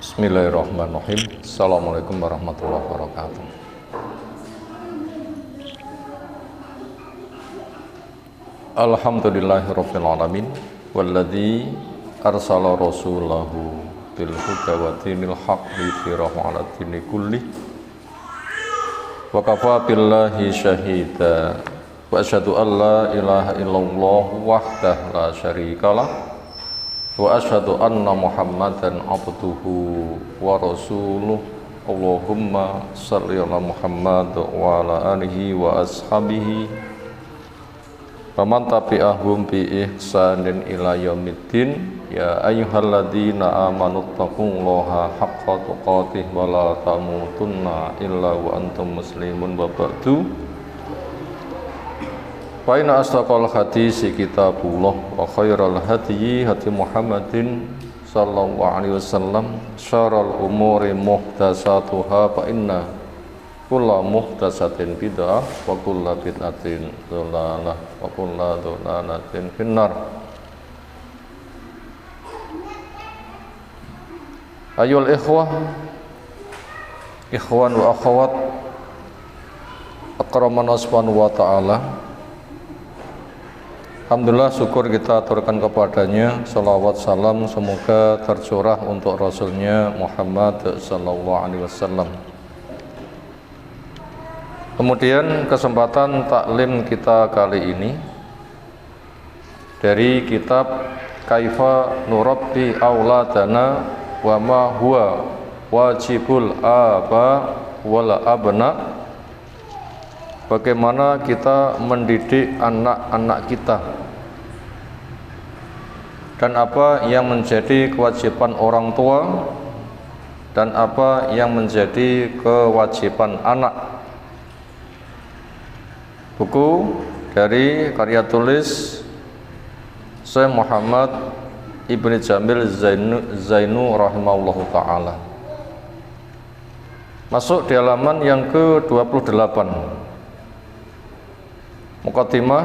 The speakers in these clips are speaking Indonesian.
Bismillahirrahmanirrahim. Assalamualaikum warahmatullahi wabarakatuh. Alhamdulillahirabbil alamin walladzi arsala rasulahu bil huda wa dinil haqqi liyudhhirahu 'ala dini kulli wa kafa billahi syahida wa asyhadu an la ilaha illallah wahdahu la syarikalah wa asyhadu anna Muhammadan abduhu wa rasuluh. Allahumma shalli ala Muhammad wa ala alihi wa ashabihi wa man tabi'ahum bi ihsanin ila yaumiddin. Ya ayyuhalladzina amanu taqullaha haqqa tuqatih wa la tamutunna illa wa antum muslimun wa ba'du. Wa inna asdaqal hadisi kitabullah wa khairal hadyi hadi Muhammadin sallallahu alaihi wasallam, syarrul umuri muhdatsatuha fa inna kulla muhdatsatin bid'ah wa kulla bid'atin dhalalah wa kulla dhalalatin finnar. Ayol ikhwan wa akhwat akramana subhanahu wa ta'ala. Alhamdulillah, syukur kita aturkan kepadanya, salawat salam semoga tercurah untuk Rasulnya Muhammad sallallahu alaihi wasallam. Kemudian kesempatan taklim kita kali ini dari kitab Kaifa Nurabbi Auladana wa ma huwa wajibul aba wal abna. Bagaimana kita mendidik anak-anak kita dan apa yang menjadi kewajiban orang tua dan apa yang menjadi kewajiban anak. Buku dari karya tulis Syekh Muhammad Ibn Jamil Zainu rahimahullahu ta'ala. Masuk di halaman yang ke-28, Muqaddimah,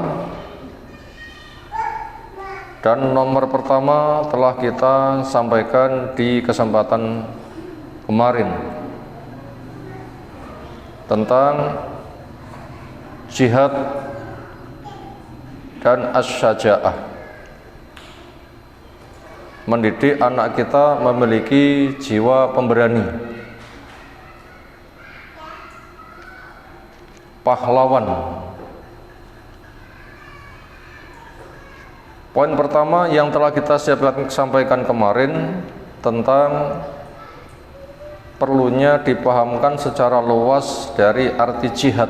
dan nomor pertama telah kita sampaikan di kesempatan kemarin tentang jihad dan asy-syaja'ah. Mendidik anak kita memiliki jiwa pemberani, pahlawan. Poin pertama yang telah kita sampaikan kemarin tentang perlunya dipahamkan secara luas dari arti jihad.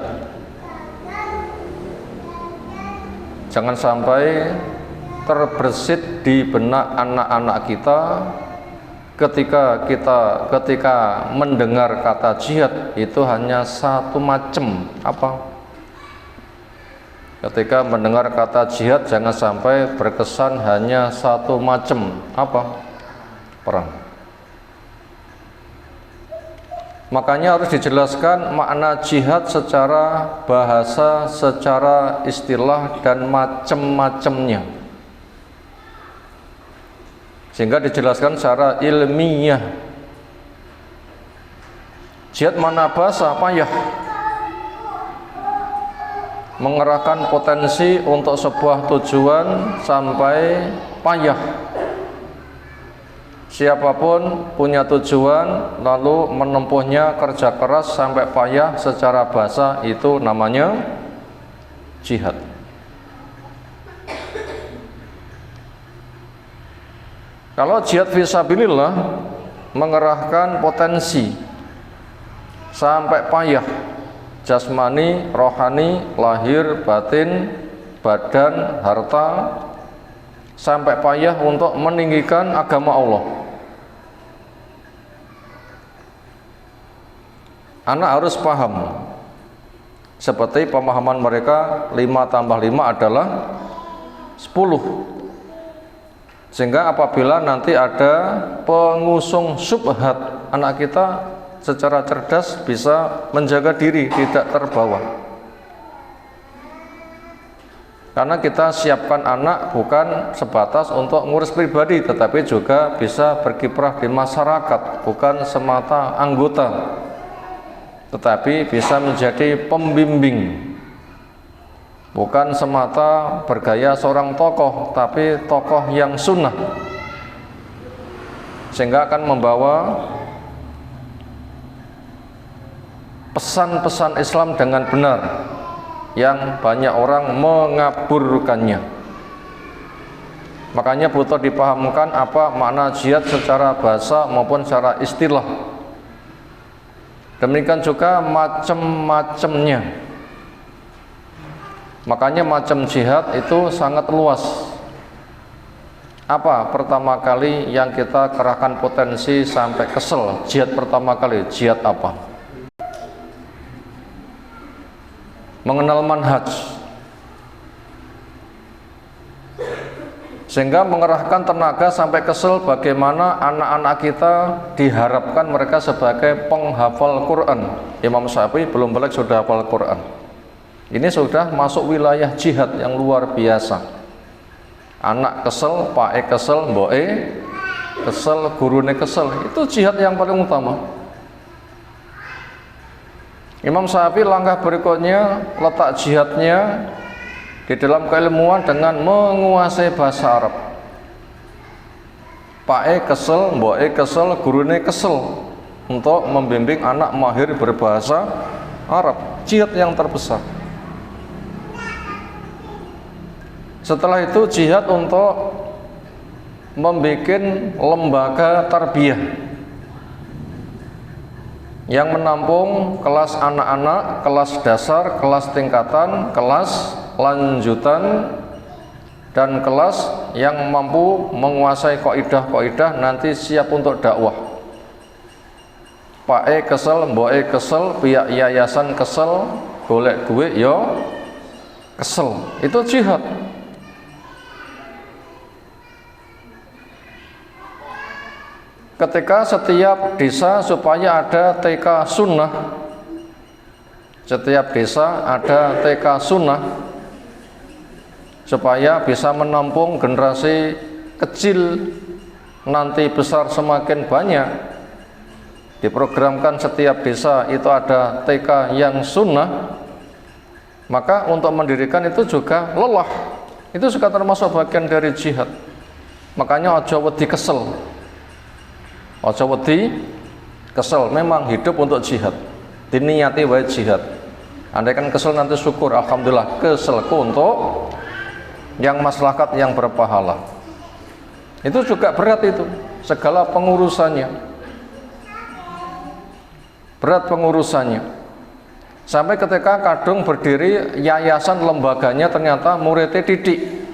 Jangan sampai terbersit di benak anak-anak kita ketika mendengar kata jihad itu hanya satu macam apa? Ketika mendengar kata jihad jangan sampai berkesan hanya satu macam apa? Perang. Makanya harus dijelaskan makna jihad secara bahasa, secara istilah dan macam-macamnya, sehingga dijelaskan secara ilmiah. Jihad mana bahasa payah, mengerahkan potensi untuk sebuah tujuan sampai payah. Siapapun punya tujuan lalu menempuhnya kerja keras sampai payah, secara bahasa itu namanya jihad. Kalau jihad fisabilillah mengerahkan potensi sampai payah, jasmani, rohani, lahir, batin, badan, harta, sampai payah untuk meninggikan agama Allah. Anak harus paham, seperti pemahaman mereka 5 tambah 5 adalah 10. Sehingga apabila nanti ada pengusung syubhat, anak kita secara cerdas bisa menjaga diri, tidak terbawa. Karena kita siapkan anak bukan sebatas untuk ngurus pribadi, tetapi juga bisa berkiprah di masyarakat, bukan semata anggota, tetapi bisa menjadi pembimbing, bukan semata bergaya seorang tokoh, tapi tokoh yang sunnah, sehingga akan membawa pesan-pesan Islam dengan benar yang banyak orang mengaburkannya. Makanya butuh dipahamkan apa makna jihad secara bahasa maupun secara istilah. Demikian juga macam-macamnya. Makanya macam jihad itu sangat luas. Apa pertama kali yang kita kerahkan potensi sampai kesel? Jihad pertama kali, jihad apa? Mengenal manhaj, sehingga mengerahkan tenaga sampai kesel bagaimana anak-anak kita diharapkan mereka sebagai penghafal Quran. Imam Syafi'i belum balik sudah hafal Quran. Ini sudah masuk wilayah jihad yang luar biasa. Anak kesel, pak kesel, mboe kesel, gurune kesel, itu jihad yang paling utama. Imam Syafi'i langkah berikutnya letak jihadnya di dalam keilmuan dengan menguasai bahasa Arab. Pak kesel, mboe kesel, gurune kesel, untuk membimbing anak mahir berbahasa Arab. Jihad yang terbesar. Setelah itu jihad untuk membuat lembaga tarbiyah yang menampung kelas anak-anak, kelas dasar, kelas tingkatan, kelas lanjutan, dan kelas yang mampu menguasai kaidah-kaidah nanti siap untuk dakwah. Pak kesel, mboe kesel, pihak yayasan kesel, golek duit yo kesel. Itu jihad. Ketika setiap desa supaya ada TK sunnah, setiap desa ada TK sunnah, supaya bisa menampung generasi kecil nanti besar semakin banyak. Diprogramkan setiap desa itu ada TK yang sunnah, maka untuk mendirikan itu juga lelah. Itu juga termasuk bagian dari jihad. Makanya ojo wedi kesel. Ojo wedi kesel, memang hidup untuk jihad, diniati wae jihad. Andai kan kesel nanti syukur, alhamdulillah keselku untuk yang maslahat, yang berpahala. Itu juga berat, itu segala pengurusannya berat pengurusannya. Sampai ketika kadung berdiri yayasan lembaganya ternyata muridnya didik,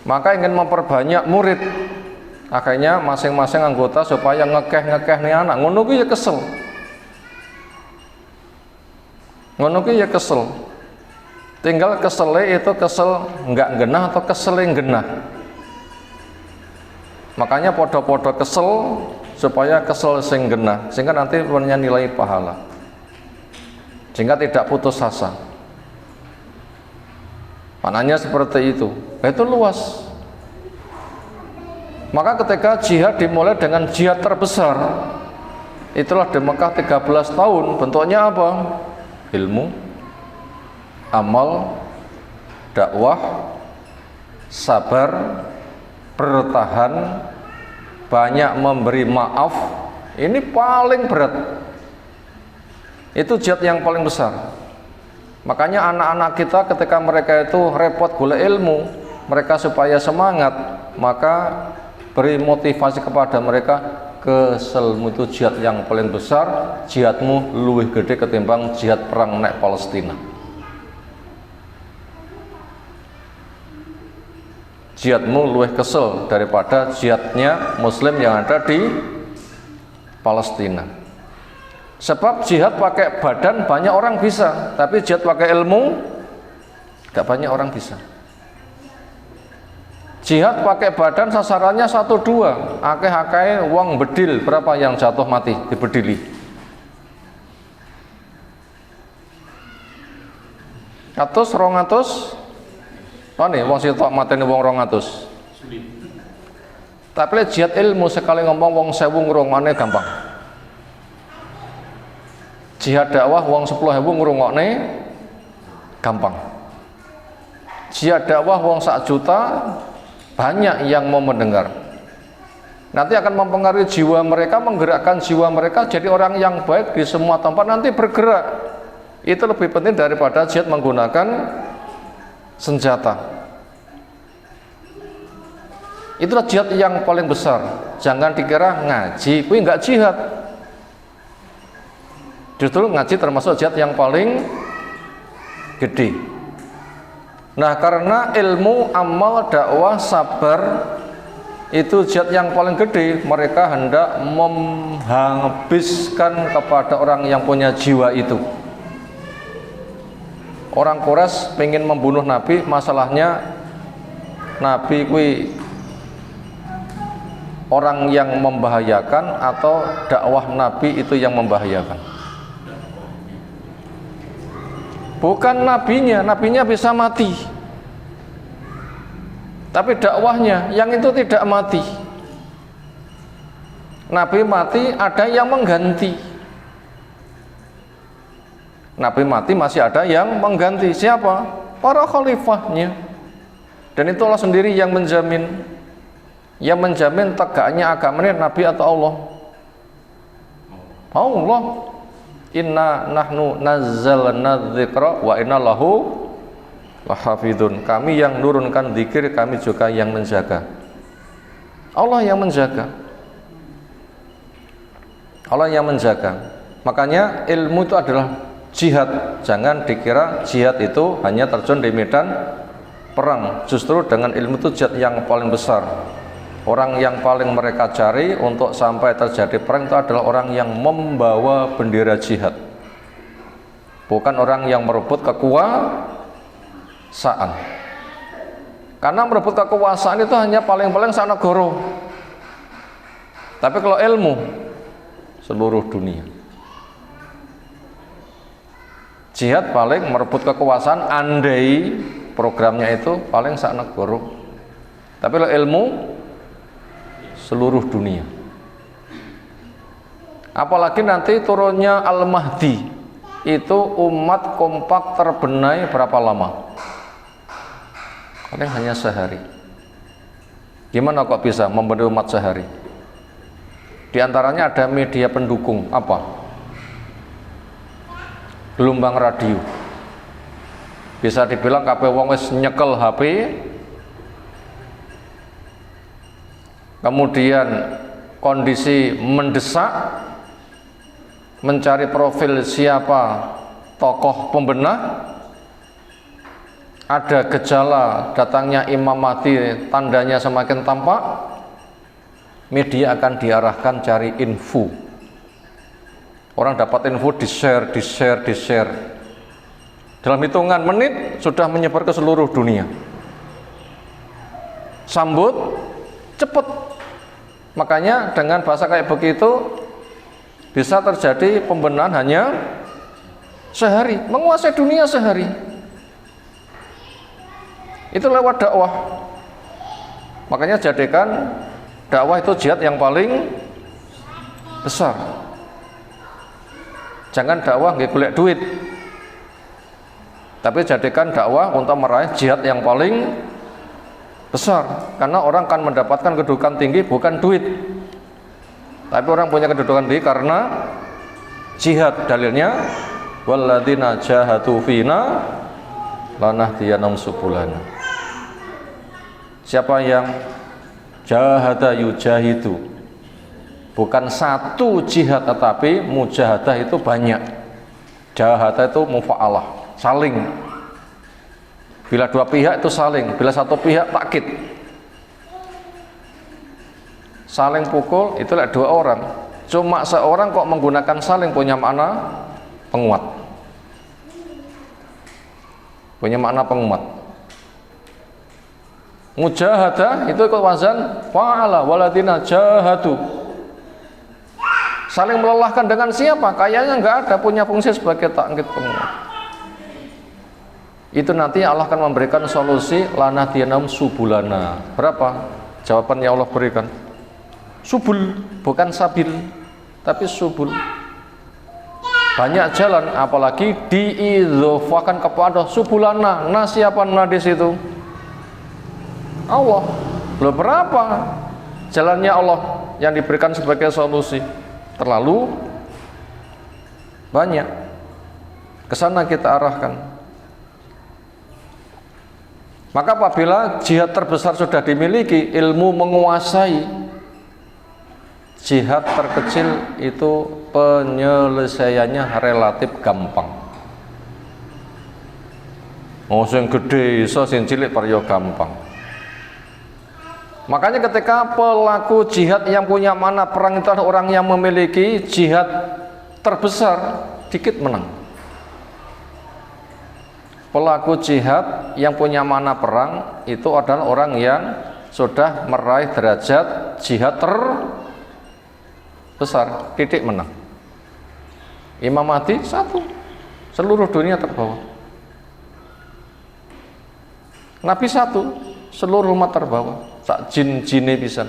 maka ingin memperbanyak murid. Akhirnya masing-masing anggota supaya ngekeh nih anak, ngono kuwi ya kesel. Ngono kuwi ya kesel. Tinggal kesele itu kesel enggak genah atau kesel yang genah. Makanya podo-podo kesel supaya kesel sing genah, sehingga nanti punya nilai pahala. Sehingga tidak putus asa. Panahnya seperti itu. Itu luas. Maka ketika jihad dimulai dengan jihad terbesar, itulah di Mekah 13 tahun, bentuknya apa? Ilmu, amal, dakwah, sabar, bertahan, banyak memberi maaf. Ini paling berat. Itu jihad yang paling besar. Makanya anak-anak kita ketika mereka itu repot golek ilmu, mereka supaya semangat, maka beri motivasi kepada mereka, keselmu itu jihad yang paling besar, jihadmu luwih gede ketimbang jihad perang nek Palestina. Jihadmu luwih kesel daripada jihadnya muslim yang ada di Palestina. Sebab jihad pakai badan banyak orang bisa, tapi jihad pakai ilmu gak banyak orang bisa. Jihad pakai badan sasarannya 1-2, akeh-akeh wong bedil, berapa yang jatuh mati dibedili. Atus 200 Nih wong sitok mateni wong 200. Tapi lek jihad ilmu sekali ngomong wong 1000 ngrungokne gampang. Jihad dakwah wong 10.000 ngrungokne gampang. Jihad dakwah wong 1 juta banyak yang mau mendengar. Nanti akan mempengaruhi jiwa mereka, menggerakkan jiwa mereka jadi orang yang baik di semua tempat, nanti bergerak. Itu lebih penting daripada jihad menggunakan senjata. Itulah jihad yang paling besar. Jangan dikira ngaji kuwi enggak jihad. Justru ngaji termasuk jihad yang paling gede. Nah, karena ilmu, amal, dakwah, sabar itu jihad yang paling gede. Mereka hendak menghabiskan kepada orang yang punya jiwa itu. Orang Quraisy pengen membunuh Nabi, masalahnya Nabi kui orang yang membahayakan atau dakwah Nabi itu yang membahayakan. Bukan nabinya, nabinya bisa mati, tapi dakwahnya yang itu tidak mati. Nabi mati, ada yang mengganti. Nabi mati, masih ada yang mengganti. Siapa? Para khalifahnya. Dan itu Allah sendiri yang menjamin. Yang menjamin tegaknya agama ini Nabi atau Allah? Allah. Inna nahnu nazzalna dzikra wa inna lahu lahafidun. Kami yang nurunkan zikir, kami juga yang menjaga. Allah yang menjaga. Allah yang menjaga. Makanya ilmu itu adalah jihad. Jangan dikira jihad itu hanya terjun di medan perang. Justru dengan ilmu itu jihad yang paling besar. Orang yang paling mereka cari untuk sampai terjadi perang itu adalah orang yang membawa bendera jihad, bukan orang yang merebut kekuasaan. Karena merebut kekuasaan itu hanya paling-paling sak negara. Tapi kalau ilmu, seluruh dunia. Jihad paling merebut kekuasaan, andai programnya itu paling sak negara. Tapi kalau ilmu, seluruh dunia. Apalagi nanti turunnya Al-Mahdi, itu umat kompak terbenai berapa lama? Paling hanya sehari. Gimana kok bisa membenai umat sehari? Di antaranya ada media pendukung. Apa? Gelombang radio. Bisa dibilang kabeh wong wis nyekel HP, kemudian kondisi mendesak, mencari profil siapa tokoh pembenah, ada gejala datangnya Imam Mahdi, tandanya semakin tampak, media akan diarahkan cari info. Orang dapat info, di-share. Dalam hitungan menit sudah menyebar ke seluruh dunia. Sambut cepat. Makanya dengan bahasa kayak begitu bisa terjadi pembenahan hanya sehari, menguasai dunia sehari. Itu lewat dakwah. Makanya jadikan dakwah itu jihad yang paling besar. Jangan dakwah nggak golek duit, tapi jadikan dakwah untuk meraih jihad yang paling besar. Karena orang akan mendapatkan kedudukan tinggi bukan duit, tapi orang punya kedudukan tinggi karena jihad. Dalilnya walladzina jahadu fina lanahdiyannahum subulana. Siapa yang jahada yujahidu, bukan satu jihad tetapi mujahadah itu banyak. Jahadah itu mufa'alah, saling. Bila dua pihak itu saling, bila satu pihak takkid. Saling pukul itu dua orang. Cuma seorang kok menggunakan saling punya makna penguat. Punya makna penguat. Mujahadah itu ikut wazan fa'ala waladina jahadu. Saling melelahkan dengan siapa? Kayaknya nggak ada punya fungsi sebagai takkid penguat. itu nanti Allah akan memberikan solusi lanahdiyannahum subulana. Berapa? Jawaban yang Allah berikan. Subul, bukan sabil, tapi subul. Banyak jalan, apalagi diidhofakan kepada subulana. Nah, siapa di situ? Allah. Loh, berapa jalannya Allah yang diberikan sebagai solusi? Terlalu banyak. Ke sana kita arahkan. Maka apabila jihad terbesar sudah dimiliki, ilmu menguasai, jihad terkecil itu penyelesaiannya relatif gampang. Oh, sing gede iso, sing cilik paryo gampang. Makanya ketika pelaku jihad yang punya mana perang itu adalah orang yang memiliki jihad terbesar, dikit menang. Pelaku jihad yang punya mana perang itu adalah orang yang sudah meraih derajat jihad terbesar, titik menang. Imam Mahdi satu, seluruh dunia terbawa. Nabi satu, seluruh umat terbawa. Sak jin-jine pisan.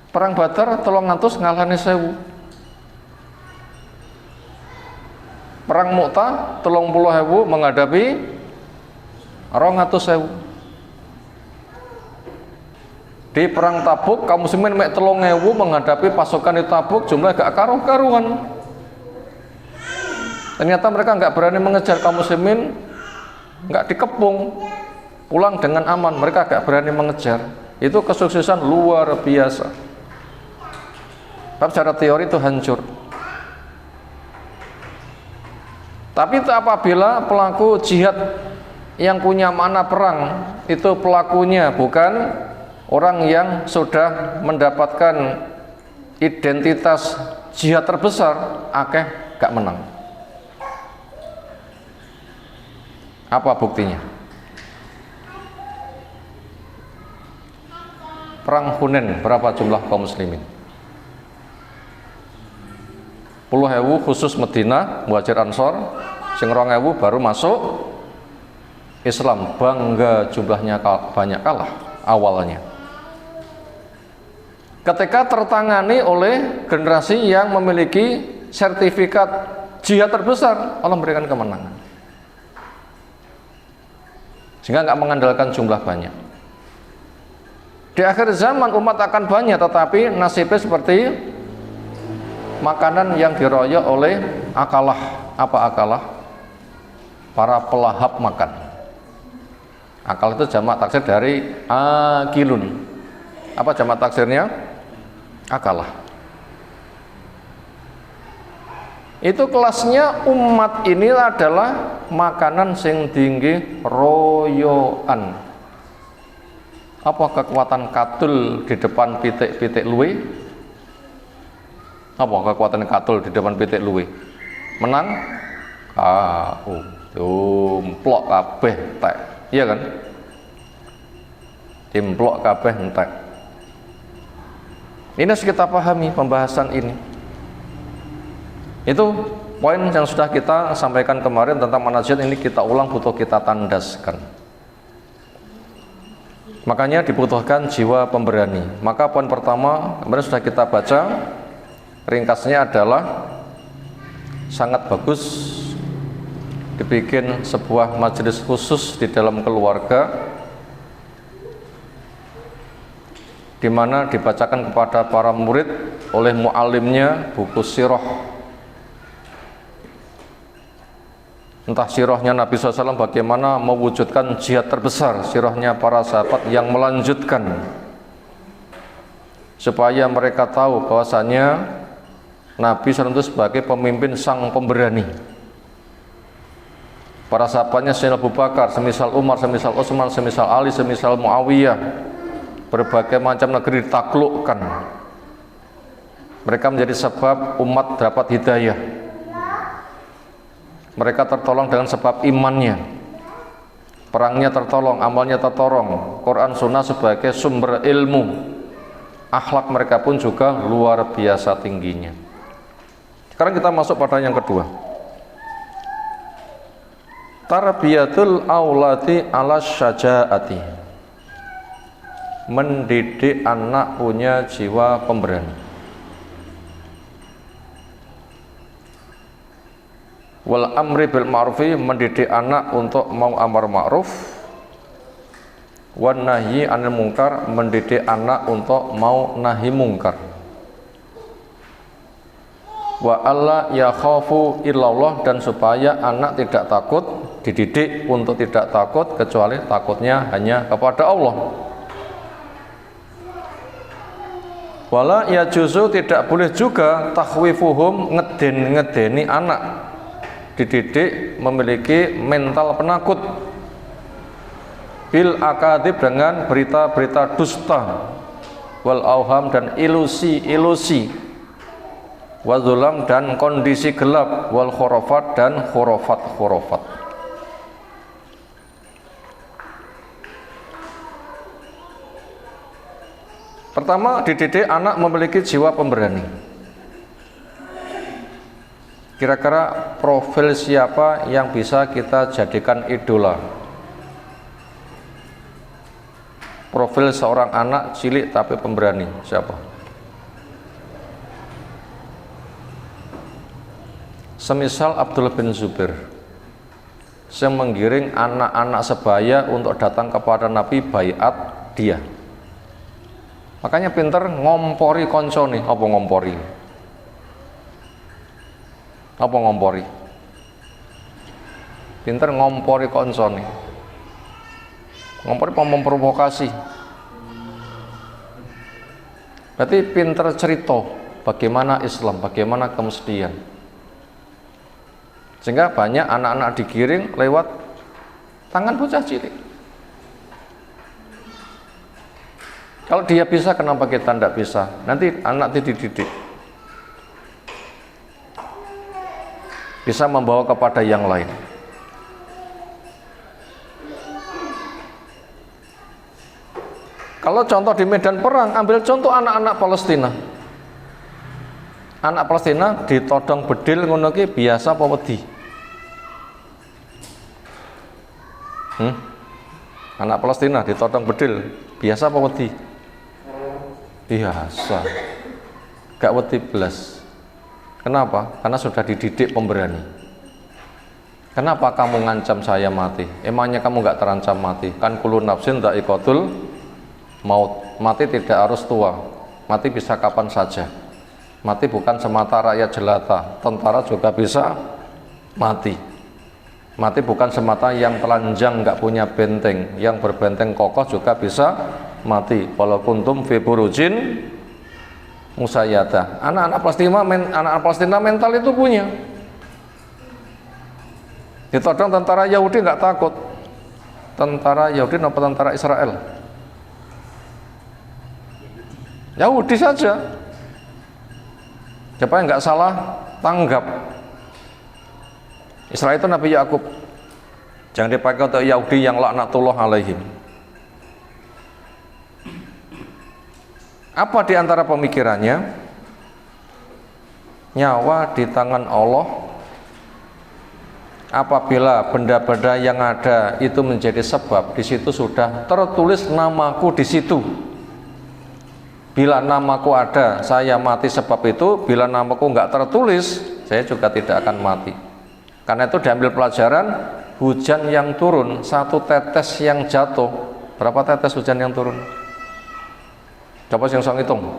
Perang Badar 300 ngalahne 1000. Perang Mu'tah 30.000 menghadapi 200.000. Di perang Tabuk kaum muslimin mek 3.000 menghadapi pasukan di Tabuk jumlah gak karu-karuan. Ternyata mereka nggak berani mengejar kaum muslimin, nggak dikepung, pulang dengan aman. Mereka gak berani mengejar. Itu kesuksesan luar biasa. Tapi secara teori itu hancur. Tapi itu apabila pelaku jihad yang punya makna perang itu pelakunya bukan orang yang sudah mendapatkan identitas jihad terbesar, akeh gak menang. Apa buktinya? Perang Hunain, berapa jumlah kaum muslimin? 10.000 khusus Madinah, Muhajir Ansor, sing 2.000 baru masuk Islam. Bangga jumlahnya banyak kalah awalnya. Ketika tertangani oleh generasi yang memiliki sertifikat jihad terbesar, Allah memberikan kemenangan. Sehingga nggak mengandalkan jumlah banyak. Di akhir zaman umat akan banyak, tetapi nasibnya seperti makanan yang diroyok oleh akalah. Apa akalah? Para pelahap makan. Akal itu jamak taksir dari akilun. Apa jamak taksirnya? Akalah. Itu kelasnya umat ini adalah makanan sing tinggi royoan. Apa kekuatan katul di depan pitik-pitik luwe? Apa kekuatan katul di depan pitik luwe? Menang? Timplok kabeh entek. Iya kan? Timplok kabeh entek. Ini harus kita pahami pembahasan ini. Itu poin yang sudah kita sampaikan kemarin tentang manhaj ini, kita ulang, butuh kita tandaskan. Makanya dibutuhkan jiwa pemberani. Maka poin pertama kemarin sudah kita baca, ringkasnya adalah sangat bagus dibikin sebuah majelis khusus di dalam keluarga, di mana dibacakan kepada para murid oleh muallimnya buku sirah, entah sirahnya Nabi SAW bagaimana mewujudkan jihad terbesar, sirahnya para sahabat yang melanjutkan, supaya mereka tahu bahwasanya Nabi SAW itu sebagai pemimpin sang pemberani. Para sahabatnya Sayyidina Abu Bakar, semisal Umar, semisal Utsman, semisal Ali, semisal Muawiyah, berbagai macam negeri ditaklukkan. Mereka menjadi sebab umat dapat hidayah. Mereka tertolong dengan sebab imannya. Perangnya tertolong, amalnya tertolong. Quran Sunnah sebagai sumber ilmu. Akhlak mereka pun juga luar biasa tingginya. Sekarang kita masuk pada yang kedua. Tarbiyatul aulati ala syajaati, mendidik anak punya jiwa pemberani. Wal amri bil ma'rufi, mendidik anak untuk mau amar ma'ruf. Wan nahyi anil mungkar, mendidik anak untuk mau nahi mungkar. Wa alla yakhafu illallah, dan supaya anak tidak takut, dididik untuk tidak takut kecuali takutnya hanya kepada Allah. Wala yajuzu, tidak boleh juga takhwifuhum, ngedeni anak, dididik memiliki mental penakut. Bil akadzib, dengan berita-berita dusta. Wal auham, dan ilusi-ilusi. Wazulam, dan kondisi gelap. Wal khurafat, dan khurafat. Pertama, dididik anak memiliki jiwa pemberani. Kira-kira profil siapa yang bisa kita jadikan idola? Profil seorang anak cilik tapi pemberani, siapa? Semisal Abdullah bin Zubair, yang menggiring anak-anak sebaya untuk datang kepada Nabi baiat dia. Makanya pinter ngompori koncone. Apa ngompori? Pinter ngompori koncone. Ngompori memprovokasi. Berarti pinter cerita bagaimana Islam, bagaimana kemestian. Sehingga banyak anak-anak digiring lewat tangan bocah cilik. Kalau dia bisa, kenapa kita tidak bisa? Nanti anak dididik, bisa membawa kepada yang lain. Kalau contoh di medan perang, ambil contoh anak-anak Palestina. Anak Palestina ditodong bedil ngono ki biasa apa wedi? Anak Palestina ditodong bedil biasa apa wedi? Biasa. Gak wedi belas. Kenapa? Karena sudah dididik pemberani. Kenapa kamu ngancam saya mati? Emangnya kamu gak terancam mati? Kan kullu nafsin dha'iqatul maut. Mati tidak harus tua. Mati bisa kapan saja. Mati bukan semata rakyat jelata, tentara juga bisa mati. Mati bukan semata yang telanjang nggak punya benteng, yang berbenteng kokoh juga bisa mati. Walau kuntum fi burujin musayyadah. Anak-anak Palestina mental itu punya. Ditodong tentara Yahudi nggak takut. Tentara Yahudi apa tentara Israel? Yahudi saja. Siapa yang nggak salah tanggap. Israel itu Nabi Yakub. Jangan dipakai untuk Yahudi yang laknatullah alaihim. Apa di antara pemikirannya? Nyawa di tangan Allah. Apabila benda-benda yang ada itu menjadi sebab, di situ sudah tertulis namaku di situ. Bila namaku ada, saya mati sebab itu. Bila namaku nggak tertulis, saya juga tidak akan mati. Karena itu diambil pelajaran, hujan yang turun, satu tetes yang jatuh. Berapa tetes hujan yang turun? Coba yang hitung.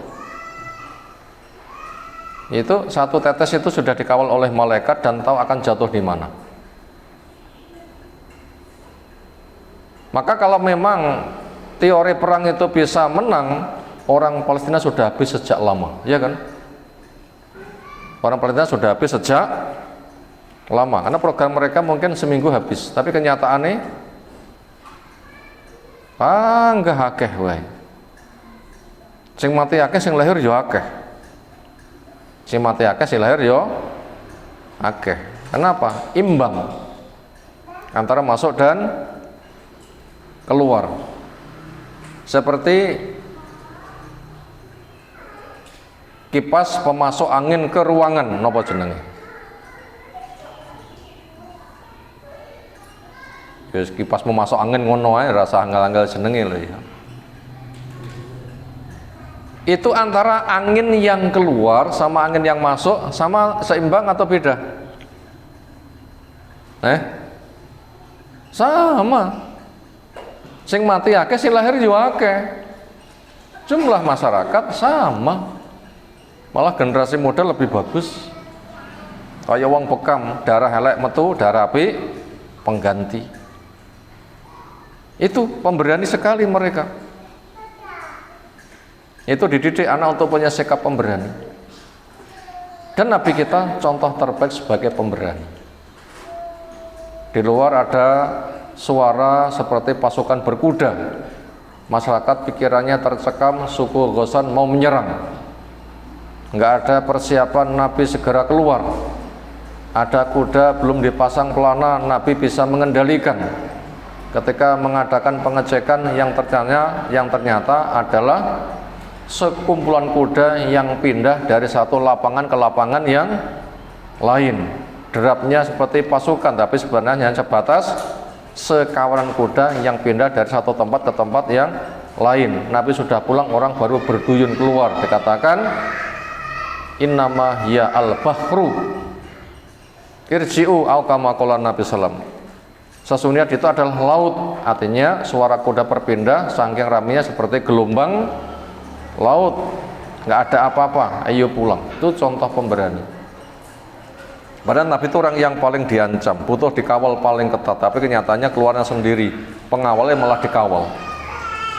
Itu satu tetes itu sudah dikawal oleh malaikat dan tahu akan jatuh di mana. Maka kalau memang teori perang itu bisa menang, orang Palestina sudah habis sejak lama, ya kan? Orang Palestina sudah habis sejak lama, karena program mereka mungkin seminggu habis, tapi kenyataannya panggah akeh wae. Sing mati akeh, sing lahir yo akeh. Sing mati akeh, sing lahir yo akeh. Kenapa? Imbang antara masuk dan keluar. Seperti kipas pemasok angin ke ruangan, napa jenenge? Ya kipas mau masuk angin ngono ae rasa angel-angel jenenge lho ya. Itu antara angin yang keluar sama angin yang masuk sama seimbang atau beda? Sama. Sing mati akeh sing lahir juga akeh. Jumlah masyarakat sama. Malah generasi muda lebih bagus. Kaya wong bekam, darah elek metu, darah apik pengganti. Itu pemberani sekali mereka. Itu dididik anak untuk punya sikap pemberani. Dan Nabi kita contoh terbaik sebagai pemberani. Di luar ada suara seperti pasukan berkuda. Masyarakat pikirannya tercekam, suku Ghasan mau menyerang. Enggak ada persiapan, Nabi segera keluar. Ada kuda belum dipasang pelana, Nabi bisa mengendalikan. Ketika mengadakan pengecekan yang ternyata adalah sekumpulan kuda yang pindah dari satu lapangan ke lapangan yang lain. Derapnya seperti pasukan, tapi sebenarnya hanya sebatas sekawanan kuda yang pindah dari satu tempat ke tempat yang lain. Nabi sudah pulang, orang baru berduyun keluar. Dikatakan innama hiya al-bahru irji'u au kama qala Nabi sallam. Sesungguhnya itu adalah laut, artinya suara kuda berpindah saking ramainya seperti gelombang laut, nggak ada apa-apa, ayo pulang. Itu contoh pemberani. Padahal Nabi itu orang yang paling diancam, butuh dikawal paling ketat, tapi kenyataannya keluarnya sendiri, pengawalnya malah dikawal,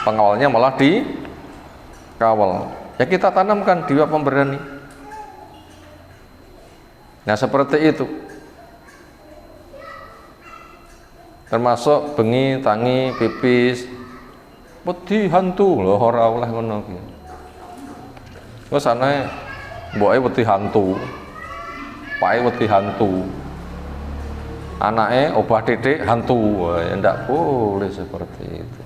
pengawalnya malah dikawal. Ya kita tanamkan jiwa pemberani. Nah seperti itu. Termasuk bengi, tangi, pipis, wedi hantu lho ora oleh ngono ki. Wes ana mboke wedi hantu. Pake wedi hantu. Anake obah titik hantu. Ya ndak boleh seperti itu.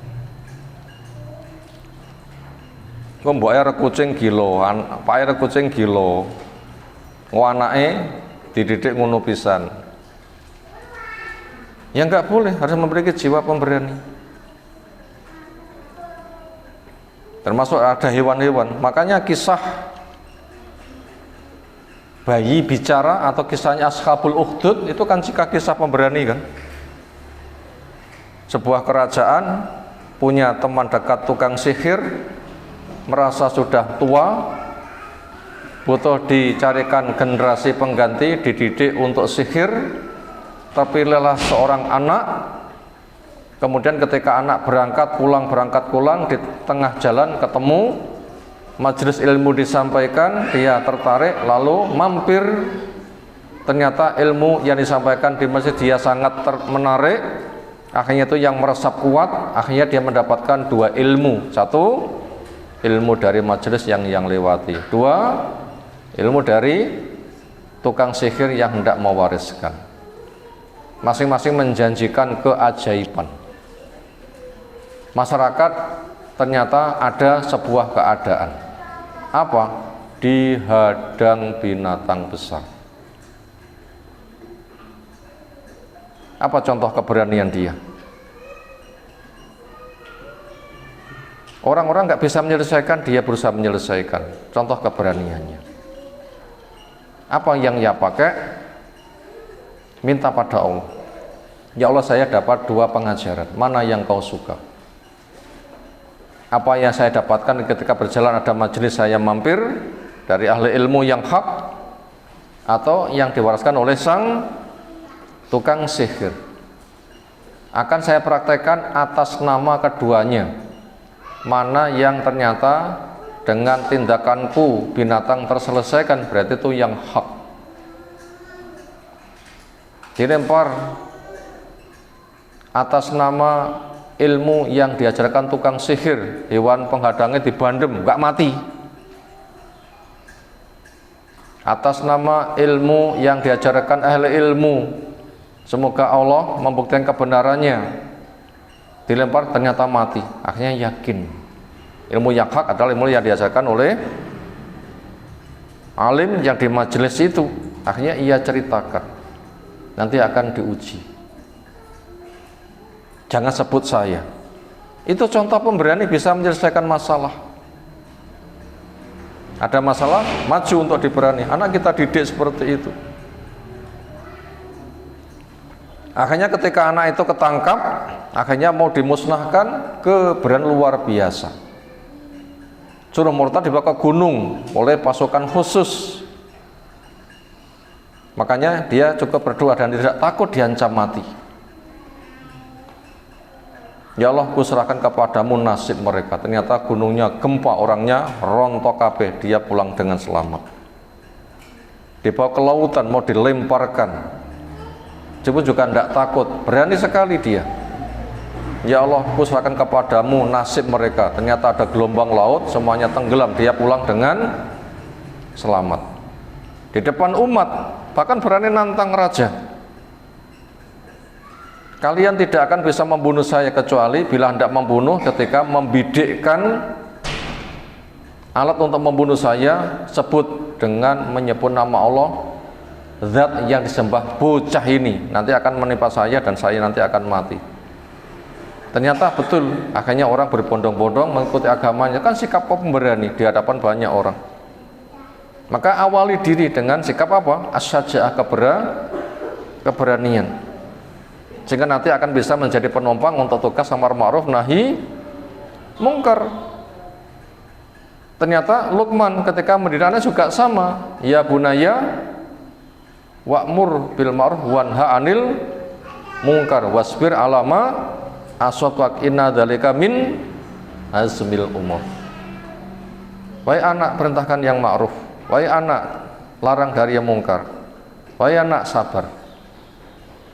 Kok mboke arek kucing gila, pake arek kucing gila. Anake dididik ngono pisan. Ya enggak boleh, harus memiliki jiwa pemberani. Termasuk ada hewan-hewan. Makanya kisah bayi bicara atau kisahnya Ashabul Ukhdud itu kan kisah pemberani kan. Sebuah kerajaan punya teman dekat tukang sihir, merasa sudah tua, butuh dicarikan generasi pengganti, dididik untuk sihir. Terpilihlah seorang anak. Kemudian ketika anak berangkat pulang di tengah jalan ketemu majelis ilmu disampaikan, dia tertarik lalu mampir. Ternyata ilmu yang disampaikan di masjid dia sangat menarik. Akhirnya itu yang meresap kuat. Akhirnya dia mendapatkan dua ilmu. Satu, ilmu dari majelis yang lewati. Dua, ilmu dari tukang sihir yang hendak mewariskan. Masing-masing menjanjikan keajaiban. Masyarakat ternyata ada sebuah keadaan. Apa? Dihadang binatang besar. Apa contoh keberanian dia? Orang-orang nggak bisa menyelesaikan, dia berusaha menyelesaikan. Contoh keberaniannya. Apa yang ia pakai? Minta pada Allah. Ya Allah, saya dapat dua pengajaran. Mana yang kau suka? Apa yang saya dapatkan ketika berjalan ada majelis saya mampir dari ahli ilmu yang hak, atau yang diwariskan oleh sang tukang sihir. Akan saya praktekkan atas nama keduanya. Mana yang ternyata dengan tindakanku binatang terselesaikan, berarti itu yang hak. Dilempar atas nama ilmu yang diajarkan tukang sihir, hewan penghadangnya dibandem, nggak mati. Atas nama ilmu yang diajarkan ahli ilmu, semoga Allah membuktikan kebenarannya, dilempar ternyata mati. Akhirnya yakin ilmu yang hak adalah ilmu yang diajarkan oleh alim yang di majelis itu. Akhirnya ia ceritakan, nanti akan diuji. Jangan sebut saya. Itu contoh pemberani bisa menyelesaikan masalah. Ada masalah, maju untuk diberani. Anak kita didik seperti itu. Akhirnya ketika anak itu ketangkap, akhirnya mau dimusnahkan, keberanian luar biasa. Suruh murtad dibawa ke gunung oleh pasukan khusus. Makanya dia cukup berdoa dan tidak takut diancam mati. Ya Allah, kuserahkan kepadamu nasib mereka. Ternyata gunungnya gempa, orangnya rontok kabeh, dia pulang dengan selamat. Dibawa ke lautan, mau dilemparkan. Dia juga tidak takut, berani sekali dia. Ya Allah, kuserahkan kepadamu nasib mereka. Ternyata ada gelombang laut, semuanya tenggelam, dia pulang dengan selamat. Di depan umat, bahkan berani nantang raja. Kalian tidak akan bisa membunuh saya kecuali bila hendak membunuh ketika membidikkan alat untuk membunuh saya, sebut dengan menyebut nama Allah, zat yang disembah bocah ini nanti akan menimpa saya dan saya nanti akan mati. Ternyata betul, akhirnya orang berbondong-bondong mengikuti agamanya. Kan sikap pemberani di hadapan banyak orang. Maka awali diri dengan sikap apa? As-syaja'ah, keberanian. Sehingga nanti akan bisa menjadi penumpang untuk tugas amar ma'ruf nahi mungkar. Ternyata Luqman ketika mendidiknya juga sama. Ya bunaya wa'mur bil ma'ruf wanha 'anil mungkar wasbir 'alama aswabak inna dzalika min azmil umur. Wahai anak, perintahkan yang ma'ruf. Wahai anak, larang dari yang mungkar. Wahai anak, sabar.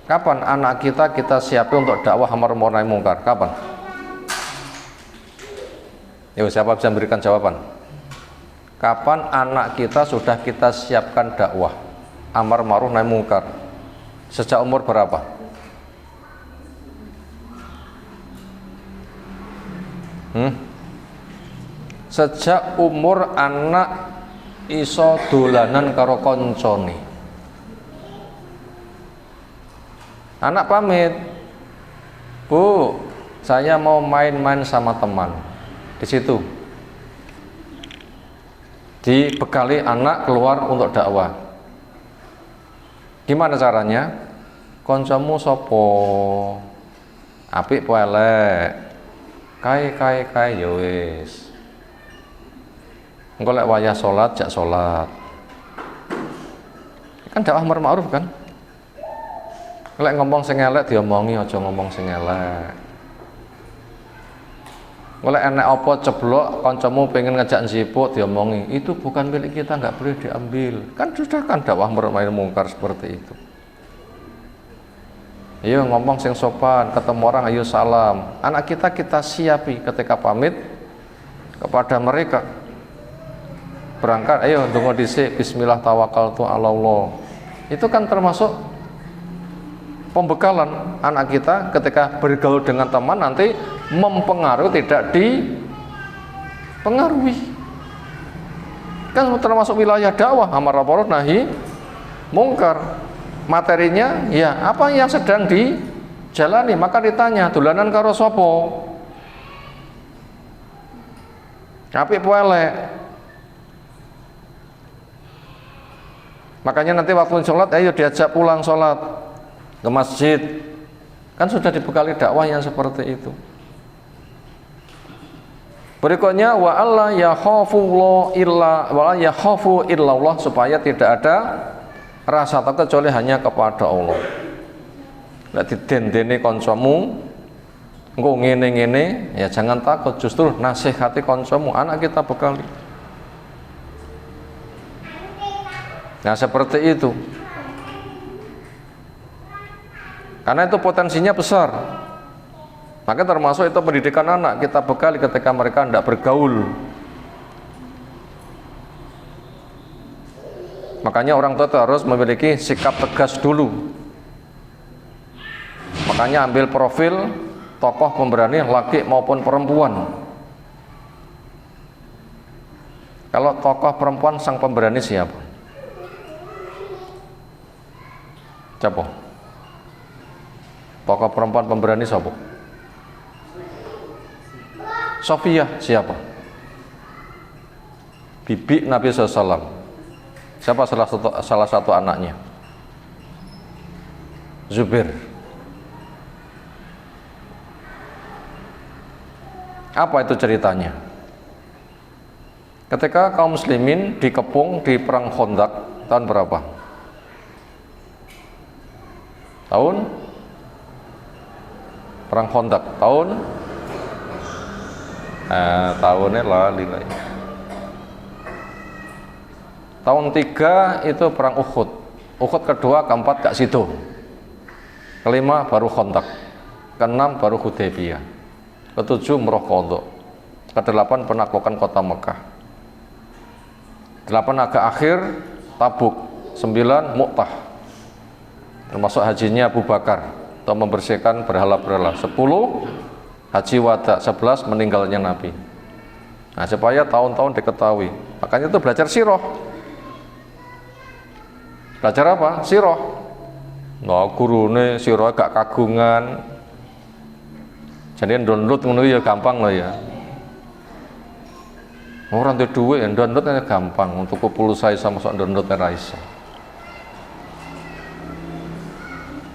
Kapan anak kita siapin untuk dakwah amar ma'ruf nahi mungkar? Kapan? Yuk, siapa bisa memberikan jawaban? Kapan anak kita sudah kita siapkan dakwah amar ma'ruf nahi mungkar? Sejak umur berapa? Sejak umur anak iso dolanan karo koncone. Anak pamit, Bu, saya mau main-main sama teman. Di situ dibekali anak keluar untuk dakwah. Gimana caranya? Koncomu sopo? Apik po elek? Kai ya wis. Engko lek wayah salat jak salat. Kan dakwah amar ma'ruf kan? Lek ngomong sing elek diomongi, aja ngomong sing elek. Oleh enek apa ceblok kancamu pengen ngejak njipuk diomongi, itu bukan milik kita, nggak boleh diambil. Kan sudah kan dakwah amar nahi mungkar seperti itu. Ayo ngomong sing sopan, ketemu orang ayo salam. Anak kita siapi ketika pamit kepada mereka. Berangkat, ayo ndonga dhisik, bismillah tawakkaltu 'ala Allah. Itu kan termasuk pembekalan anak kita ketika bergaul dengan teman nanti mempengaruhi, tidak dipengaruhi. Kan termasuk wilayah dakwah amar ma'ruf nahi mungkar. Materinya ya apa yang sedang dijalani, maka ditanya dolanan karo sapa? Apik po elek? Makanya nanti waktu sholat ayo diajak pulang sholat ke masjid. Kan sudah dibekali dakwah yang seperti itu. Berikutnya wa alla yakhafu illa Allah, supaya tidak ada rasa takut kecuali hanya kepada Allah. Lek didendene kancamu engko ngene-ngene ya jangan takut, justru nasihati kancamu, anak kita bekali. Nah seperti itu. Karena itu potensinya besar. Maka termasuk itu pendidikan anak kita bekali ketika mereka tidak bergaul. Makanya orang tua itu harus memiliki sikap tegas dulu. Makanya ambil profil tokoh pemberani laki maupun perempuan. Kalau tokoh perempuan sang pemberani siapa? Siapa? Tokoh perempuan pemberani siapa? Sofiyah siapa? Bibi Nabi SAW. Siapa salah satu anaknya? Zubair. Apa itu ceritanya? Ketika kaum muslimin dikepung di perang Khandaq tahun berapa? Tahun perang Khandaq tahun tahunnya lali. Tahun 3 itu perang Uhud. Uhud kedua, keempat gak situ. Kelima baru Khandaq. Keenam baru Hudaybiyah. Ketujuh Umrah Qadha. Kedelapan penaklukan kota Mekah. 8 agak akhir Tabuk. 9 Mu'tah. Termasuk hajinya Abu Bakar untuk membersihkan berhala-berhala. 10 Haji Wada. 11 meninggalnya Nabi. Nah, supaya tahun-tahun diketahui. Makanya itu belajar sirah. Belajar apa? Sirah. Nah, gurune sirah gak kagungan. Jadi download ngono ya gampang loh ya. Orang tuh duit yang downloadnya gampang. Untuk pulsa sama sok download ora iso.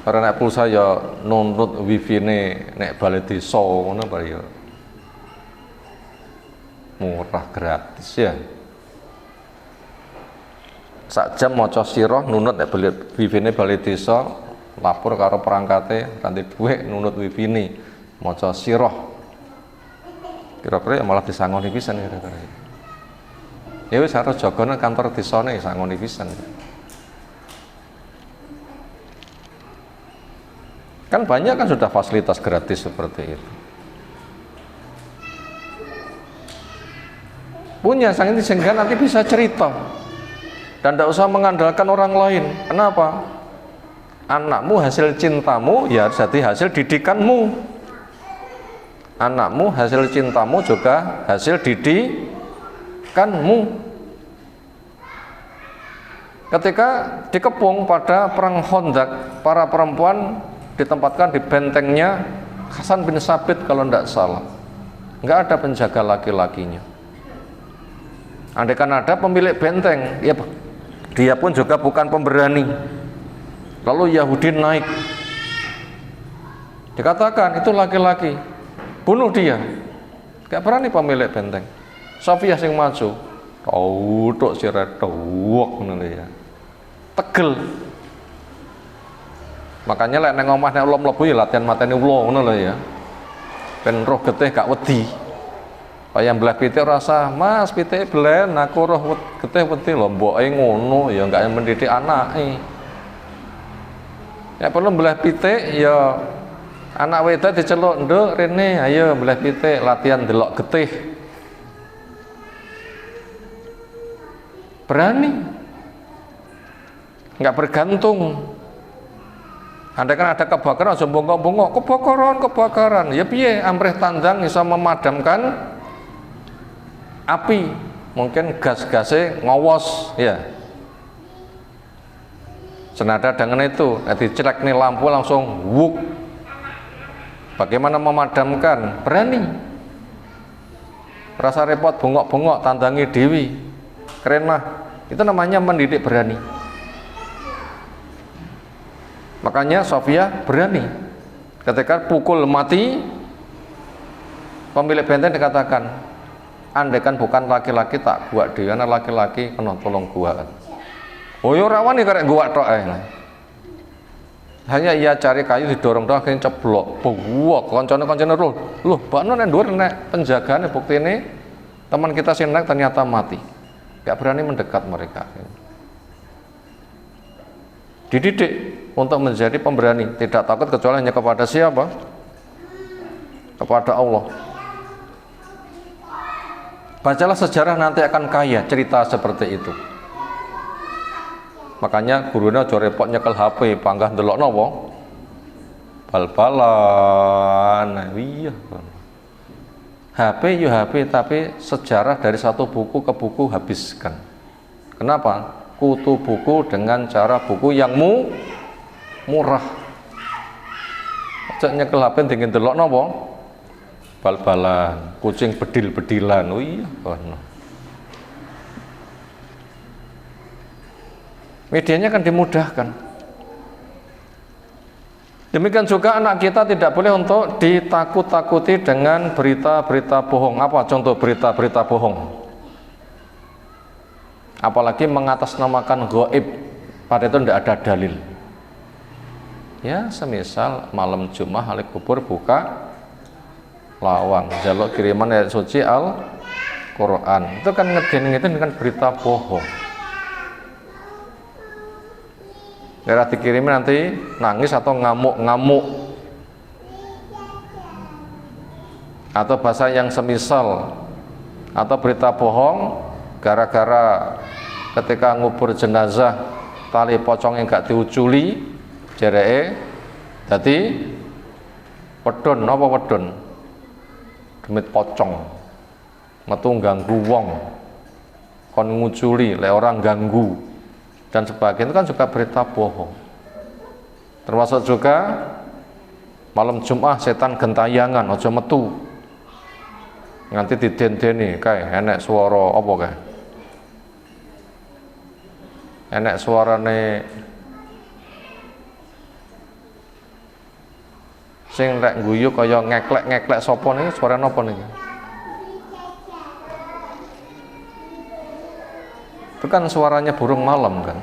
Karena nek pulsa ya download wifi ne nek balik desa ngono apa ya. Murah gratis ya. Sak jam maca sirah nunut nek wifi ne balik desa lapor karo perangkate kanthi dhuwit nunut wifi ne maca sirah. Kira-kira malah disangoni pisan kira-kira. Ya wis harus jagone kantor desane sangoni pisan. Kan banyak kan sudah fasilitas gratis seperti itu. Punya sang ini sehingga nanti bisa cerita dan tidak usah mengandalkan orang lain. Kenapa? Anakmu hasil cintamu ya jadi hasil didikanmu. Anakmu hasil cintamu juga hasil didikanmu. Ketika dikepung pada perang Khandaq, para perempuan ditempatkan di bentengnya Hasan bin Sabit kalau tidak salah. Nggak ada penjaga laki-lakinya. Andaikan ada pemilik benteng, ya dia pun juga bukan pemberani. Lalu Yahudi naik, dikatakan itu laki-laki, bunuh dia. Gak berani pemilik benteng. Sofiyah sing maju, tok sirat tuwek ngono ya. Tegel. Makanya lek nang omah nek ulo mlebu ya latihan mateni ulo ngono lho ya. Ben roh getih gak wedi. Kaya mbelah pitik rasa, Mas pitik belen aku roh getih wedi lho mboke ngono ya gak mendidik anake. Ya perlu mbelah pitik ya anak wedok diceluk, "Nduk rene ayo mbelah pitik latihan delok getih." Berani. Enggak bergantung. Andaikan ada kebakaran, aja bongkok-bongkok, kebakaran. Ya piye, amrih tandang bisa memadamkan api. Mungkin gas-gasnya ngowos, ya. Senada dengan itu, dicelek nih lampu langsung wuk. Bagaimana memadamkan? Berani. Rasa repot bongkok-bongkok, tandangi dewi. Keren mah. Itu namanya mendidik berani. Makanya Sofiyah berani. Ketika pukul mati, pemilik benteng dikatakan, andaikan bukan laki-laki tak gua dhewe, ana laki-laki kena tolong gua. Oh yo rawan nih karek gua tok ae. Hanya ia cari kayu didorong-dorong akhirnya ceblok. Buwok koncone-koncone loh, bakno nek dhuwur nek penjagane buktine teman kita sing naik ternyata mati. Gak berani mendekat mereka. Dididik untuk menjadi pemberani, tidak takut kecuali hanya kepada siapa? Kepada Allah. Bacalah sejarah nanti akan kaya cerita seperti itu. Makanya gurunya aja repot nyekel HP, panggah ndelok napa? Bal-balan. Iya. HP ya HP, tapi sejarah dari satu buku ke buku habiskan. Kenapa? Kutu buku dengan cara buku yang murah. Aja nyekel HP dingin delok napa? bal-balan, kucing bedil-bedilan. Oh iya, kono. Medianya kan dimudahkan. Demikian juga anak kita tidak boleh untuk ditakut-takuti dengan berita-berita bohong. Apa contoh berita-berita bohong? Apalagi mengatasnamakan gaib, pada itu tidak ada dalil. Ya, semisal malam Jumat hari kubur buka lawang, jaluk kiriman ayat suci Al-Quran. Itu kan ngeden-ngeden dengan berita bohong. Daerah dikirimin nanti nangis atau ngamuk-ngamuk, atau bahasa yang semisal, atau berita bohong gara-gara ketika ngubur jenazah tali pocong yang gak diuculi jeree jadi wedon, apa wedon demit pocong metu ganggu wong kon nguculi le orang ganggu dan sebagainya. Itu kan juga berita bohong. Termasuk juga malam Jumat setan gentayangan aja metu nganti didendeni kae enek swara apa kae, enek suarane sing rek guyu kaya ngeklek-ngeklek sapa niki, suara napa niki? Itu kan suaranya burung malam kan.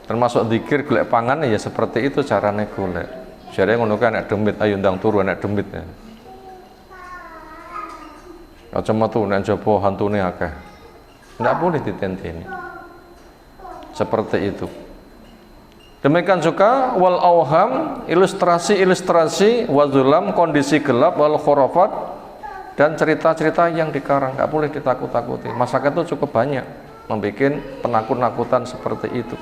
Termasuk zikir golek pangan ya seperti itu carane golek. Jare ngono kan nek demit ayo ndang turu nek demit ya. Aja metu nek jaba hantune akeh. Ndak boleh ditenteni. Seperti itu. Demikian juga wal auham, ilustrasi-ilustrasi, wazulam, kondisi gelap, wal khurafat, dan cerita-cerita yang dikarang, nggak boleh ditakut-takuti. Masyarakat itu cukup banyak membuat penakut-nakutan seperti itu.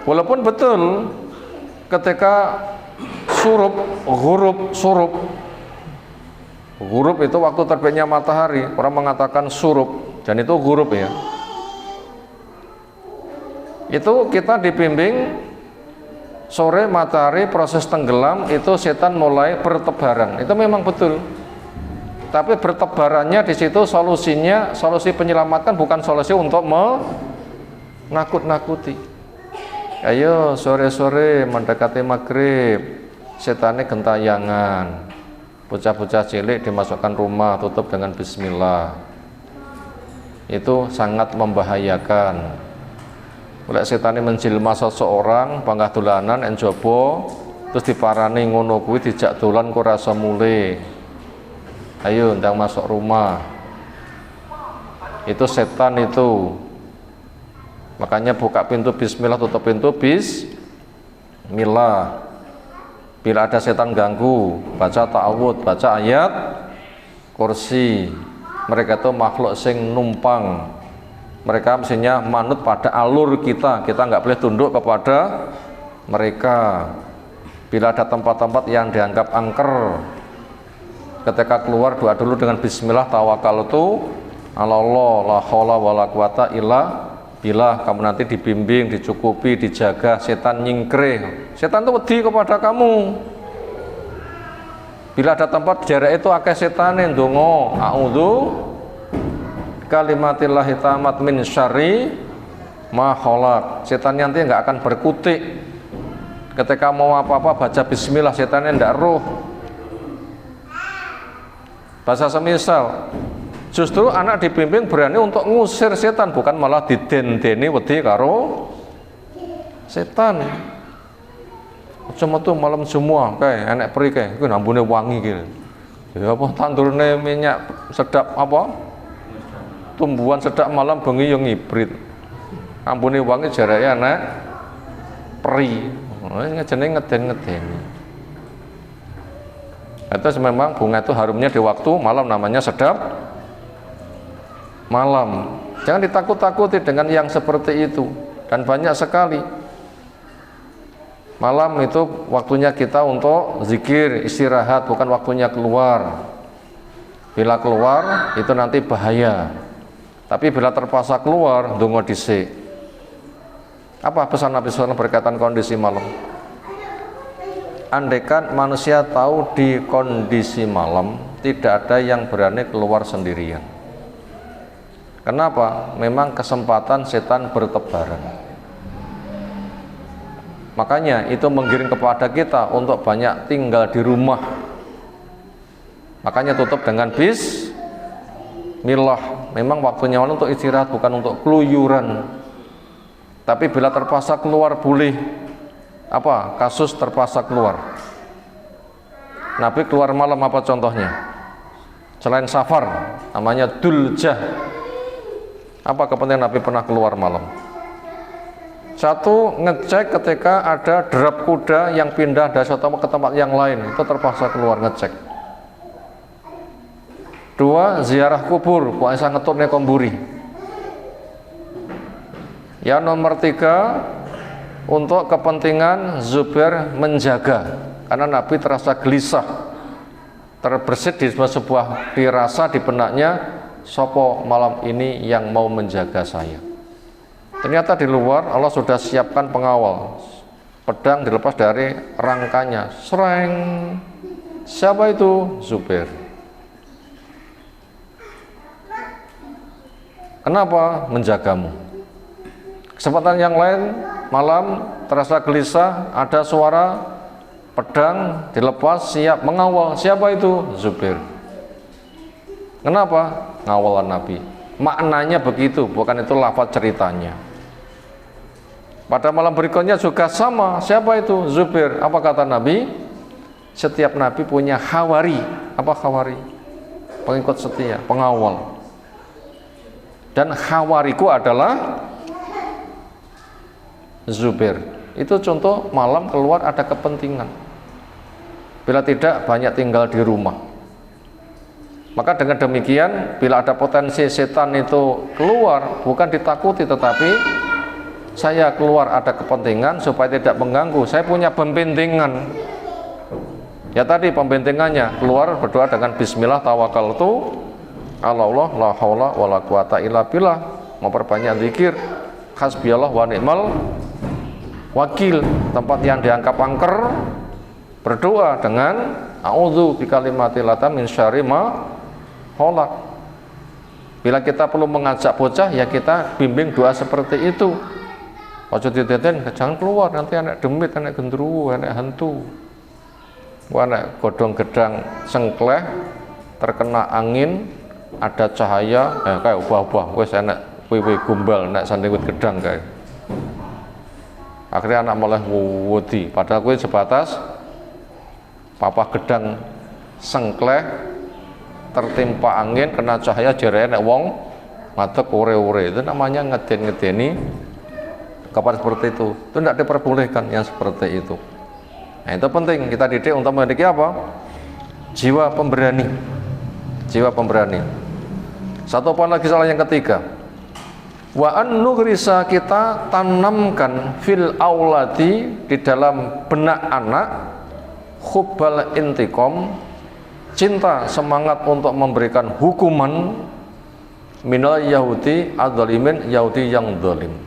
Walaupun betul ketika ghurub itu waktu terbitnya matahari, orang mengatakan surup, dan itu ghurub ya. Itu kita dibimbing sore matahari proses tenggelam itu setan mulai bertebaran. Itu memang betul. Tapi bertebarannya di situ solusinya, solusi penyelamatan bukan solusi untuk menakut-nakuti. Ayo sore-sore mendekati maghrib, setannya gentayangan. Bocah-bocah cilik dimasukkan rumah, tutup dengan bismillah. Itu sangat membahayakan. Oleh setan ini menjelma seseorang panggah dolanan enjobo terus diparani ngono kuwi dijak dolan kok rasa mule. Ayo ndang masuk rumah. Itu setan itu. Makanya buka pintu bismillah, tutup pintu bismillah. Bila ada setan ganggu, baca ta'awud, baca ayat kursi. Mereka itu makhluk sing numpang. Mereka mestinya manut pada alur kita nggak boleh tunduk kepada mereka. Bila ada tempat-tempat yang dianggap angker, ketika keluar doa dulu dengan bismillah, tawakkaltu ala Allah, la haula wala quwata illa billah. Kamu nanti dibimbing, dicukupi, dijaga, setan nyingkre. Setan itu wedi kepada kamu. Bila ada tempat jarak itu akeh setane ndonga, a'udzu kalimatillahi tamat min syarri ma khalaq. Setan nanti nggak akan berkutik. Ketika mau apa-apa baca bismillah, setannya ndak roh. Bahasa semisal, justru anak dibimbing berani untuk ngusir setan, bukan malah didendeni wedi karo setan. Cuma tuh malam semua kayak enek peri kayak iku ambune wangi gitu. Ya apa tandurne minyak sedap apa? Tumbuhan sedap malam bengi yang hibrid. Ambune wangi jarake anak peri. Ngejene ngeden-ngedeni. Itu memang bunga itu harumnya di waktu malam, namanya sedap malam. Jangan ditakut-takuti dengan yang seperti itu. Dan banyak sekali. Malam itu waktunya kita untuk zikir, istirahat, bukan waktunya keluar. Bila keluar itu nanti bahaya. Tapi bila terpaksa keluar, ndonga dhisik. Apa pesan Nabi SAW berkaitan kondisi malam? andaikan manusia tahu di kondisi malam tidak ada yang berani keluar sendirian. Kenapa? Memang kesempatan setan bertebaran. Makanya itu menggiring kepada kita untuk banyak tinggal di rumah. Makanya tutup dengan bismillah. Memang waktunya malam untuk istirahat, bukan untuk keluyuran. Tapi bila terpaksa keluar boleh. Kasus terpaksa keluar. Nabi keluar malam apa contohnya? Selain safar, namanya duljah. Apa kepentingan Nabi pernah keluar malam? Satu, ngecek ketika ada derap kuda yang pindah dari satu tempat ke tempat yang lain, itu terpaksa keluar ngecek. Dua, ziarah kubur, puasa ngetutnya komburi. Yang nomor tiga, untuk kepentingan Zubair menjaga, karena Nabi terasa gelisah, terbersit di sebuah dirasa di benaknya, sopo malam ini yang mau menjaga saya. Ternyata di luar Allah sudah siapkan pengawal. Pedang dilepas dari rangkanya. Sereng. Siapa itu? Zubair. Kenapa? Menjagamu. Kesempatan yang lain, malam terasa gelisah, ada suara pedang dilepas, siap mengawal. Siapa itu? Zubair. Kenapa? Ngawalan Nabi. Maknanya begitu, bukan itu lafaz ceritanya. Pada malam berikutnya juga sama. Siapa itu? Zubair. Apa kata Nabi? Setiap Nabi punya khawari. Apa khawari? Pengikut setia, pengawal. Dan khawariku adalah Zubair. Itu contoh malam keluar ada kepentingan. Bila tidak, banyak tinggal di rumah. Maka dengan demikian, bila ada potensi setan itu keluar, bukan ditakuti, tetapi saya keluar ada kepentingan supaya tidak mengganggu. Saya punya pembentengan. Ya tadi pembentengannya, keluar berdoa dengan bismillah tawakkaltu ala Allah la haula wala quwata illa billah. Memperbanyak zikir, hasbiyallah wa ni'mal wakil. Tempat yang dianggap angker, berdoa dengan a'udzu bikalimatillah min syarri ma khalaq. Bila kita perlu mengajak bocah, ya kita bimbing doa seperti itu. Ojo diteten, jangan keluar, nanti anak demit, anak gendruwo, anak hantu. Anak godong gedang sengkleh, terkena angin, ada cahaya, kayak ubah-ubah, wes anak wiwi gumbal, anak sanding gedang kayak. Akhirnya anak malah wedi, padahal kue sebatas papa gedang sengkleh, tertimpa angin, kena cahaya, jere anak wong, ngadeg ure-ure, itu namanya ngeden-ngedeni. Kapan seperti itu tidak diperbolehkan yang seperti itu. Nah, itu penting kita didik untuk memiliki apa? Jiwa pemberani. Jiwa pemberani. Satu poin lagi, salah yang ketiga. Wa an nughrisa, kita tanamkan fil auladi, di dalam benak anak, hubbal intiqam, cinta, semangat untuk memberikan hukuman minal Yahudi adzalimin, Yahudi yang zalim.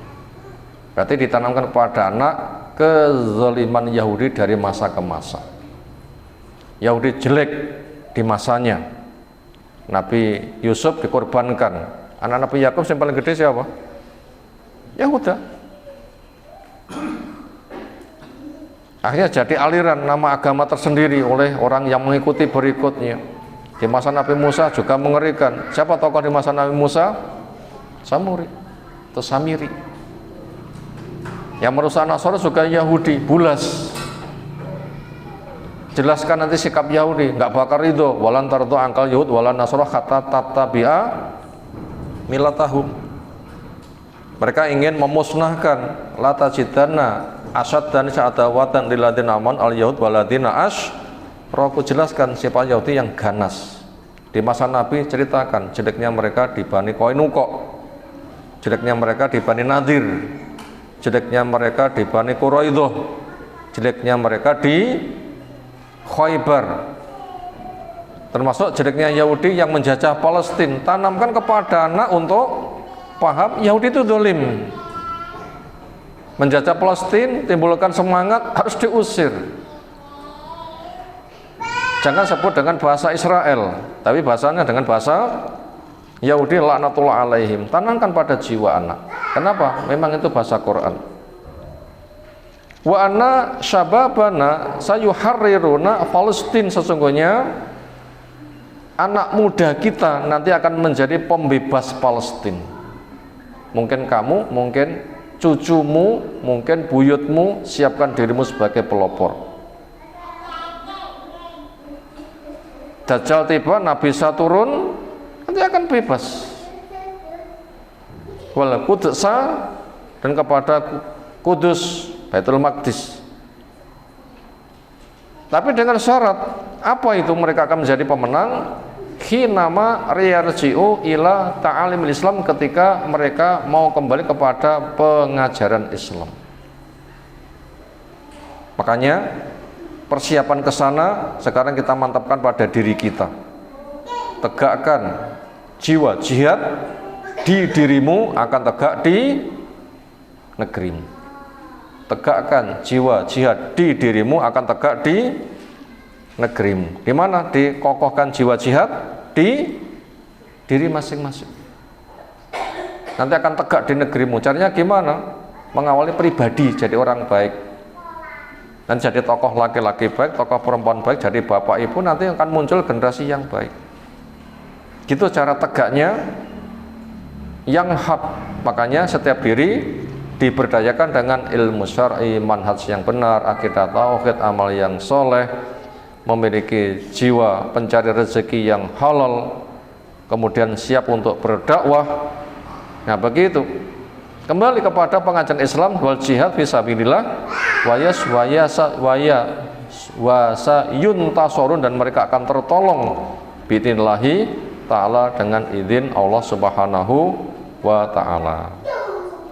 Berarti ditanamkan kepada anak kezaliman Yahudi dari masa ke masa. Yahudi jelek di masanya. Nabi Yusuf dikorbankan. Anak Nabi Yakub yang paling gede siapa? Yahuda. Akhirnya jadi aliran nama agama tersendiri oleh orang yang mengikuti berikutnya. Di masa Nabi Musa juga mengerikan. Siapa tokoh di masa Nabi Musa? Samuri atau Samiri. Yang merusak Nasrani juga Yahudi, bulas. Jelaskan nanti sikap Yahudi, nggak bakal ridho. Walan tardu angkal Yahud walan Nasrani kata tattabi'a milatahum. Mereka ingin memusnahkan la tajidanna asad dan sya'adawatan lil ladzina amanu al yahud wal ladzina asyraku. Jelaskan siapa Yahudi yang ganas. Di masa Nabi ceritakan jeleknya mereka di Bani Qainuqa, jeleknya mereka di Bani Nadir, jeleknya mereka di Bani Quraidah, jeleknya mereka di Khaybar, termasuk jeleknya Yahudi yang menjajah Palestina. Tanamkan kepada anak untuk paham Yahudi itu zalim. Menjajah Palestina, timbulkan semangat, harus diusir. Jangan sebut dengan bahasa Israel, tapi bahasanya dengan bahasa Yahudi, laknatullah alaihim. Tanamkan pada jiwa anak. Kenapa? Memang itu bahasa Quran. Wa anna syababana sayuharriruna Palestin, sesungguhnya anak muda kita nanti akan menjadi pembebas Palestin. Mungkin kamu, mungkin cucumu, mungkin buyutmu, siapkan dirimu sebagai pelopor. Dajjal tiba, Nabi Isa turun, nanti akan bebas. Wal Qudsa, dan kepada Kudus, Baitul Maqdis. Tapi dengan syarat, apa itu mereka akan menjadi pemenang? Hinama riyarji'u ila ta'alimil Islam, ketika mereka mau kembali kepada pengajaran Islam. Makanya persiapan ke sana sekarang kita mantapkan pada diri kita. Tegakkan jiwa jihad di dirimu, akan tegak di negerimu. Tegakkan jiwa jihad di dirimu, akan tegak di negerimu. Di mana dikokohkan jiwa jihad? Di diri masing-masing. Nanti akan tegak di negerimu. Caranya gimana? Mengawali pribadi jadi orang baik. Dan jadi tokoh laki-laki baik, tokoh perempuan baik, jadi bapak ibu, nanti akan muncul generasi yang baik. Gitu cara tegaknya yang hak. Makanya setiap diri diberdayakan dengan ilmu syar'i, manhaj yang benar, akidah tauhid, amal yang soleh, memiliki jiwa pencari rezeki yang halal, kemudian siap untuk berdakwah. Nah begitu. Kembali kepada pengajaran Islam, wal jihad fisabilillah yuntasorun, dan mereka akan tertolong bi'idnillahi ta'ala, dengan izin Allah Subhanahu wa ta'ala.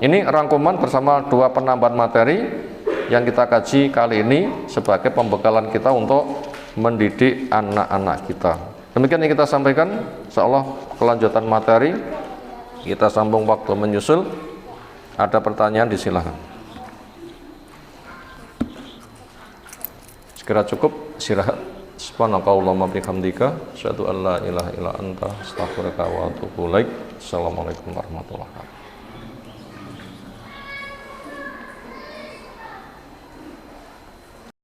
Ini rangkuman bersama dua penambahan materi yang kita kaji kali ini sebagai pembekalan kita untuk mendidik anak-anak kita. Demikian yang kita sampaikan. Insyaallah kelanjutan materi kita sambung waktu menyusul. Ada pertanyaan, disilahkan. Sekira cukup, istirahat. Subhanakallahumma bihamdika, asyhadu an la ilaha illa anta, astaghfiruka wa atubu ilaik. Assalamualaikum warahmatullahi wabarakatuh.